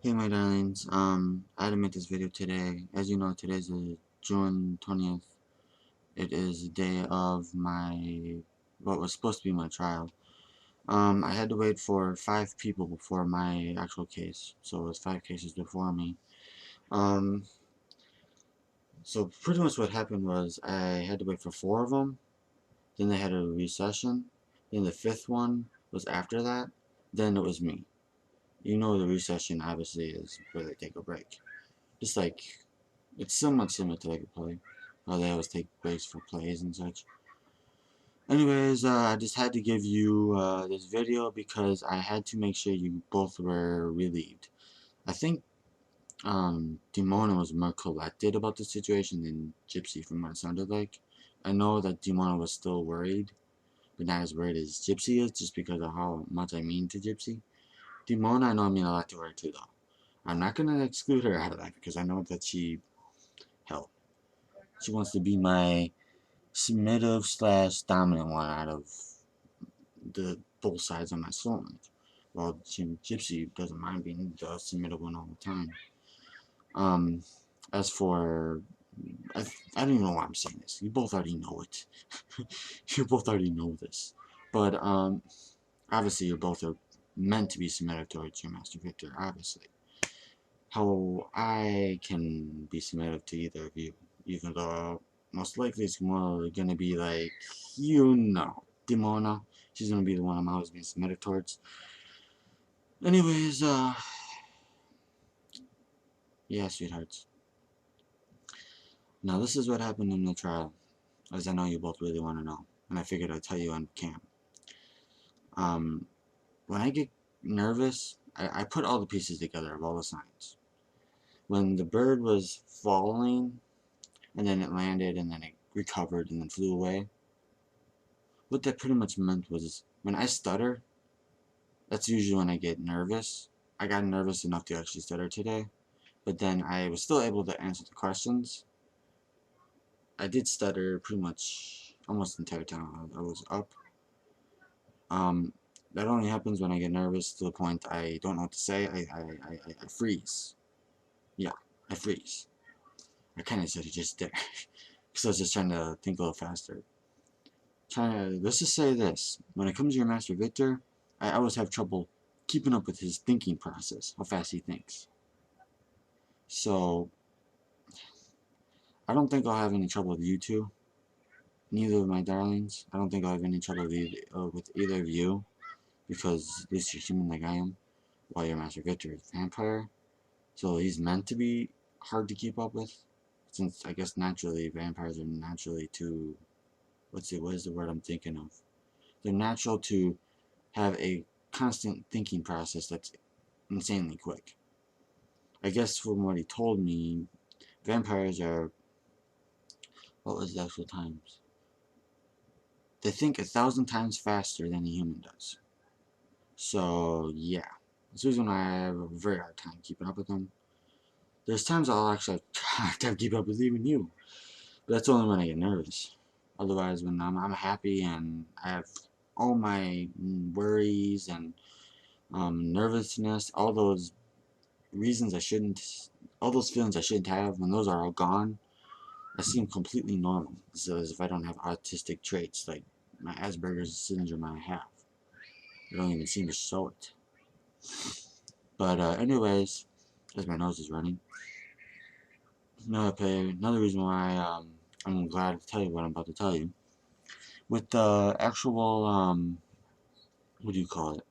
Hey my darlings, I had to make this video today. As you know, today's June 20th. It is the day of what was supposed to be my trial. I had to wait for 5 people before my actual case, so it was 5 cases before me. Um, so pretty much what happened was I had to wait for 4 of them, then they had a recession, then the 5th one was after that, then it was me. You know the recession obviously is where they take a break. Just like it's somewhat similar to like a play. How they always take breaks for plays and such. Anyways, I just had to give you this video because I had to make sure you both were relieved. I think Dimona was more collected about the situation than Gypsy from what it sounded like. I know that Dimona was still worried, but not as worried as Gypsy is just because of how much I mean to Gypsy. Dimona, I know I mean a lot to her too though. I'm not going to exclude her out of that because I know that hell, she wants to be my submissive slash dominant one out of the both sides of my soulmate. Well, Gypsy doesn't mind being the submissive one all the time. Um, as for I don't even know why I'm saying this. You both already know it. You both already know this. But obviously you both are meant to be submissive towards your master Victor. Obviously, how I can be submissive to either of you, even though most likely it's more gonna be like, Dimona. She's gonna be the one I'm always being submitted towards. Anyways, yeah, sweethearts. Now this is what happened in the trial, as I know you both really want to know, and I figured I'd tell you on cam. Um, when I get nervous, I put all the pieces together of all the signs. When the bird was falling, and then it landed, and then it recovered, and then flew away, what that pretty much meant was when I stutter, that's usually when I get nervous. I got nervous enough to actually stutter today, but then I was still able to answer the questions. I did stutter pretty much almost the entire time I was up. Um, that only happens when I get nervous to the point I don't know what to say. I freeze. Yeah, I freeze. I kind of said it just there because I was just trying to think a little faster. Let's just say this: when it comes to your master Victor, I always have trouble keeping up with his thinking process, how fast he thinks. So I don't think I'll have any trouble with you two, neither of my darlings. I don't think I'll have any trouble with either of you, because at least you're human like I am, while your master Victor is vampire. So he's meant to be hard to keep up with, since I guess naturally vampires are naturally too. What is the word I'm thinking of? They're natural to have a constant thinking process that's insanely quick. I guess from what he told me, vampires are, what was the actual times? They think 1,000 times faster than a human does. So yeah, that's the reason why I have a very hard time keeping up with them. There's times I'll actually have a hard time keeping up with even you, but that's only when I get nervous. Otherwise, when I'm happy and I have all my worries and nervousness, reasons I shouldn't, all those feelings I shouldn't have, when those are all gone, I seem completely normal. So as if I don't have autistic traits like my Asperger's syndrome I have. I don't even seem to show it. But anyways, as my nose is running, another reason why I'm glad to tell you what I'm about to tell you. With the actual, what do you call it?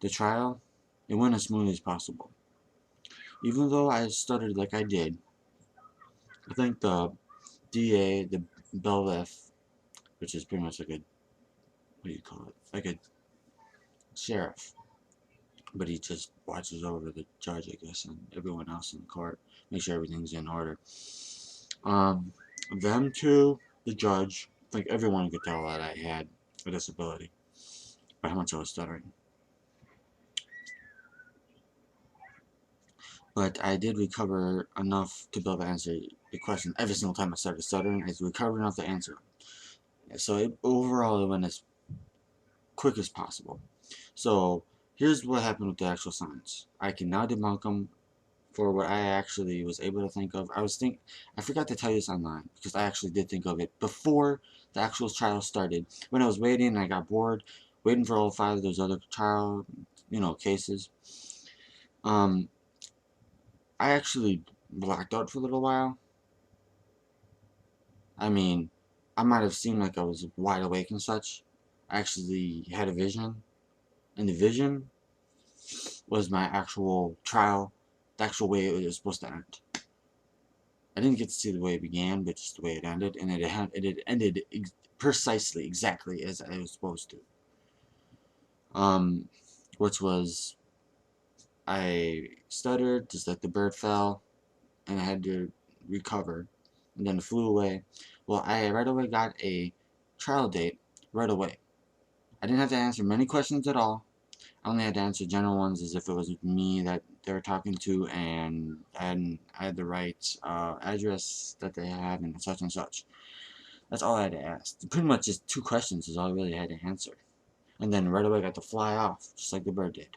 The trial, it went as smooth as possible. Even though I stuttered like I did, I think the DA, the bailiff, which is pretty much like a, what do you call it? Like a sheriff, but he just watches over the judge, I guess, and everyone else in the court, make sure everything's in order. Um, them two, the judge, I think everyone could tell that I had a disability by how much I was stuttering. But I did recover enough to be able to answer the question every single time I started stuttering. I recovered enough to answer them. So overall, it went as quick as possible. So Here's what happened with the actual signs. I can now debunk them for what I actually was able to think of. I forgot to tell you this online because I actually did think of it before the actual trial started. When I was waiting and I got bored, waiting for all 5 of those other trial, cases. Um, I actually blacked out for a little while. I mean, I might have seemed like I was wide awake and such. I actually had a vision, and the vision was my actual trial, the actual way it was supposed to end. I didn't get to see the way it began, but just the way it ended, and it had ended precisely, exactly as I was supposed to. Which was I stuttered, just like the bird fell, and I had to recover, and then it flew away. Well, I right away got a trial date right away. I didn't have to answer many questions at all. I only had to answer general ones as if it was me that they were talking to, and I had the right address that they have and such and such. That's all I had to ask. Pretty much just 2 questions is all I really had to answer. And then right away I got to fly off, just like the bird did.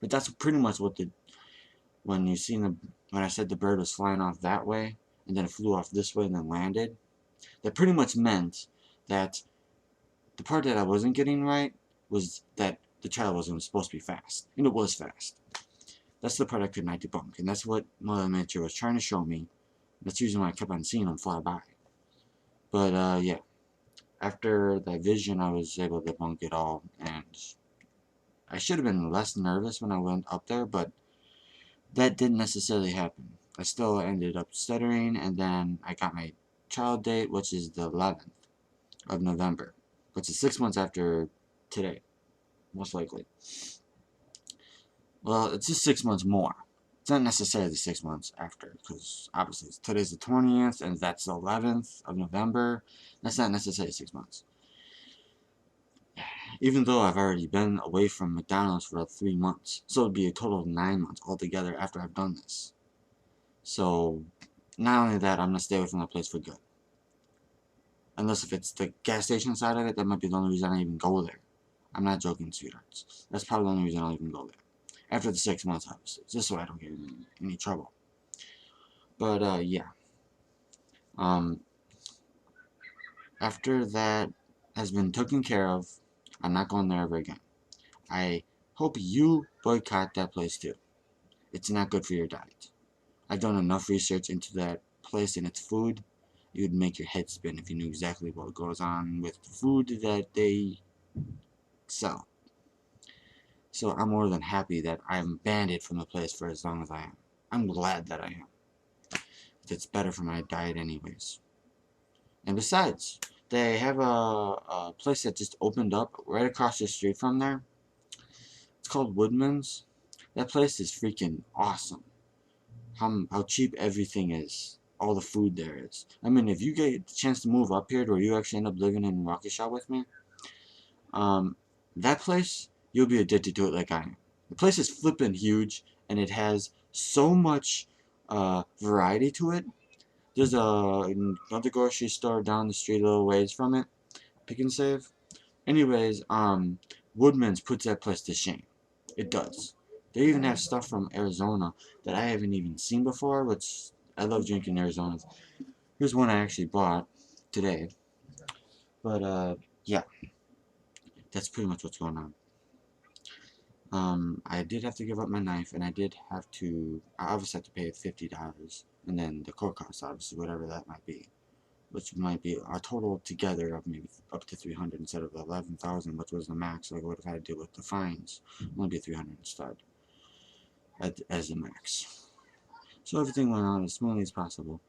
But that's pretty much what when you seen when I said the bird was flying off that way, and then it flew off this way and then landed, that pretty much meant that the part that I wasn't getting right was that the child wasn't supposed to be fast. And it was fast. That's the part I could not debunk, and that's what Mother Nature was trying to show me. That's the reason why I kept on seeing them fly by. But, yeah. After that vision, I was able to debunk it all, and I should have been less nervous when I went up there, but that didn't necessarily happen. I still ended up stuttering, and then I got my child date, which is the 11th of November, which is 6 months after today, most likely. Well, it's just 6 months more. It's not necessarily 6 months after, because obviously today's the 20th, and that's the 11th of November. That's not necessarily 6 months. Even though I've already been away from McDonald's for 3 months. So it'd be a total of 9 months altogether after I've done this. So, not only that, I'm going to stay away from that place for good. Unless if it's the gas station side of it, that might be the only reason I even go there. I'm not joking, sweethearts. That's probably the only reason I'll even go there. After the 6 months, obviously. Just so I don't get in any trouble. But, yeah. After that has been taken care of, I'm not going there ever again. I hope you boycott that place too. It's not good for your diet. I've done enough research into that place and its food. It would make your head spin if you knew exactly what goes on with the food that they sell. So I'm more than happy that I'm banned from the place for as long as I am. I'm glad that I am. It's better for my diet anyways. And besides, they have a place that just opened up right across the street from there. It's called Woodman's. That place is freaking awesome. How cheap everything is. All the food there is. I mean, if you get the chance to move up here to where you actually end up living in Rocky Shop with me, that place, you'll be addicted to it like I am. The place is flippin' huge, and it has so much variety to it. There's another grocery store down the street a little ways from it. Pick and Save. Anyways, Woodman's puts that place to shame. It does. They even have stuff from Arizona that I haven't even seen before, which I love drinking Arizona's. Here's one I actually bought today. But, yeah, that's pretty much what's going on. I did have to give up my knife, and I obviously have to pay $50, and then the court costs, obviously, whatever that might be, which might be a total together of maybe up to 300 instead of 11,000, which was the max. Like I would have had to deal with the fines. Only be 300 instead, as the max. So everything went on as smoothly as possible.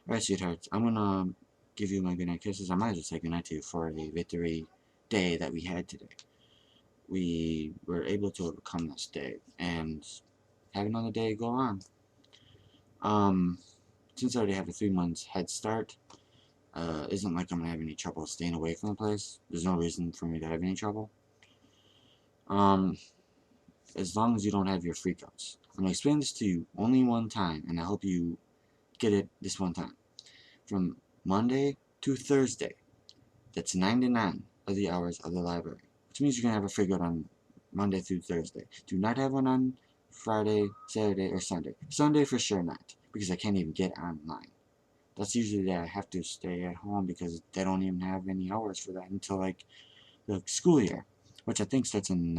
Alright, sweethearts, I'm gonna give you my goodnight kisses. I might as well say goodnight to you for the victory day that we had today. We were able to overcome this day and have another day go on. Since I already have a 3 months head start, isn't like I'm gonna have any trouble staying away from the place. There's no reason for me to have any trouble. As long as you don't have your freakouts. I'm gonna explain this to you only one time, and I hope you get it this one time. From Monday to Thursday, that's 9 to 9 of the hours of the library, which means you're gonna have a freakout on Monday through Thursday. Do not have one on Friday, Saturday, or Sunday. Sunday for sure not, because I can't even get online. That's usually that I have to stay at home because they don't even have any hours for that until like the school year, which I think starts in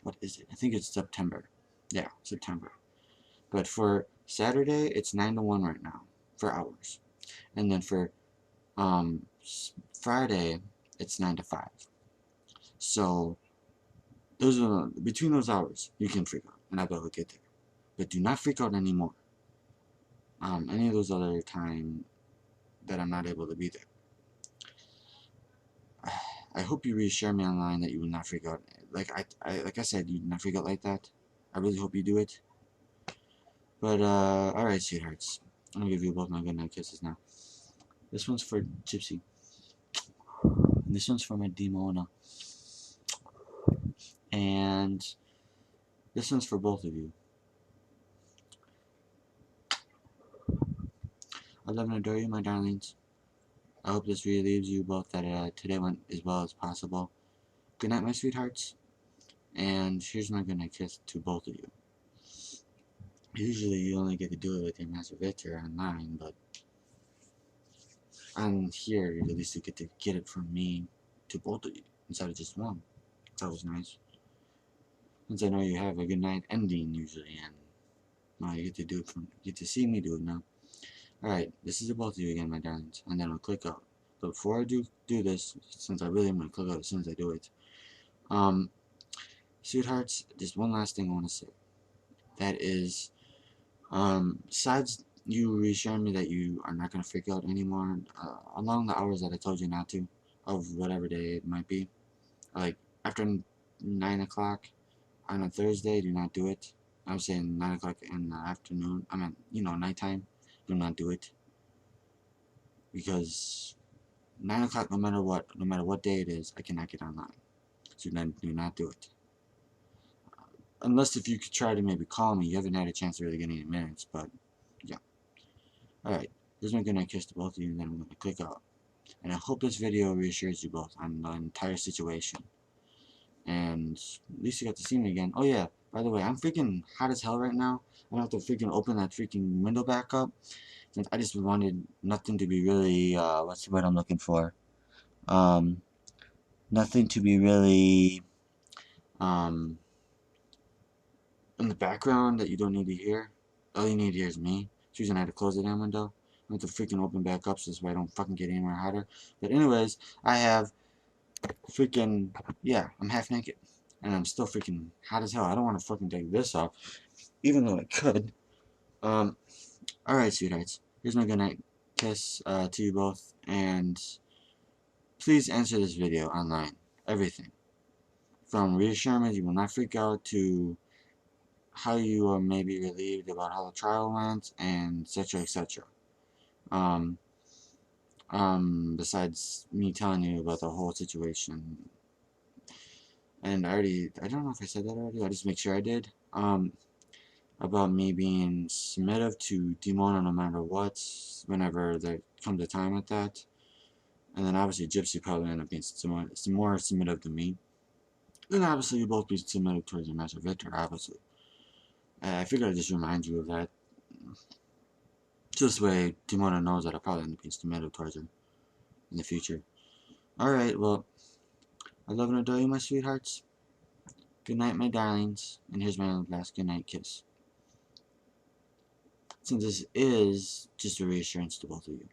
what is it? I think it's September. Yeah, September. But for Saturday, it's 9 to 1 right now for hours, and then for um Friday, it's 9 to 5. So those are between those hours you can freak out, and I'll be able to get there. But do not freak out anymore. Any of those other time that I'm not able to be there. I hope you reassure me online that you will not freak out. Like I said, you will not freak out like that. I really hope you do it. But alright, sweethearts. I'm gonna give you both my goodnight kisses now. This one's for Gypsy. And this one's for my Demona. And this one's for both of you. I love and adore you, my darlings. I hope this relieves you both that today went as well as possible. Good night, my sweethearts. And here's my goodnight kiss to both of you. Usually you only get to do it with your Master Victor online, but on here, at least you get to get it from me to both of you instead of just one. That was nice. Since I know you have a good night ending usually, and now you get to do it from, you get to see me do it now. Alright, this is to both of you again, my darlings, and then I'll click out. But before I do this, since I really am going to click out as soon as I do it, sweethearts, just one last thing I want to say. That is, besides you reassuring me that you are not going to freak out anymore, along the hours that I told you not to, of whatever day it might be, like after 9 o'clock on a Thursday, do not do it. I was saying 9 o'clock in the afternoon, I mean, nighttime, do not do it. Because 9 o'clock, no matter what day it is, I cannot get online. So do not do it. Unless if you could try to maybe call me. You haven't had a chance to really get any minutes, but yeah. Alright, here's my goodnight kiss to both of you, and then I'm going to click out. And I hope this video reassures you both on the entire situation. And at least you got to see me again. Oh yeah, by the way, I'm freaking hot as hell right now. I don't have to freaking open that freaking window back up. Since I just wanted nothing to be really, what's the word I'm looking for? Nothing to be really, in the background that you don't need to hear. All you need to hear is me. So I had to close the damn window. I have to freaking open back up so this way I don't fucking get any more hotter. But anyways, I have freaking, yeah, I'm half naked. And I'm still freaking hot as hell. I don't want to fucking take this off, even though I could. Alright, sweethearts. Here's my goodnight kiss to you both. And please answer this video online. Everything. From reassurance you will not freak out to how you are maybe relieved about how the trial went, and etc. etc. Besides me telling you about the whole situation. And I don't know if I said that already, I'll just make sure I did. About me being submissive to Demona no matter what, whenever there comes a time with that. And then obviously Gypsy probably end up being more submissive than me. And obviously you both be submissive towards your Master Victor, obviously. I figured I'd just remind you of that. Just this way Demona knows that I'll probably end up being submissive towards her in the future. Alright, well, I love and adore you, my sweethearts. Good night, my darlings. And here's my last goodnight kiss. Since this is just a reassurance to both of you.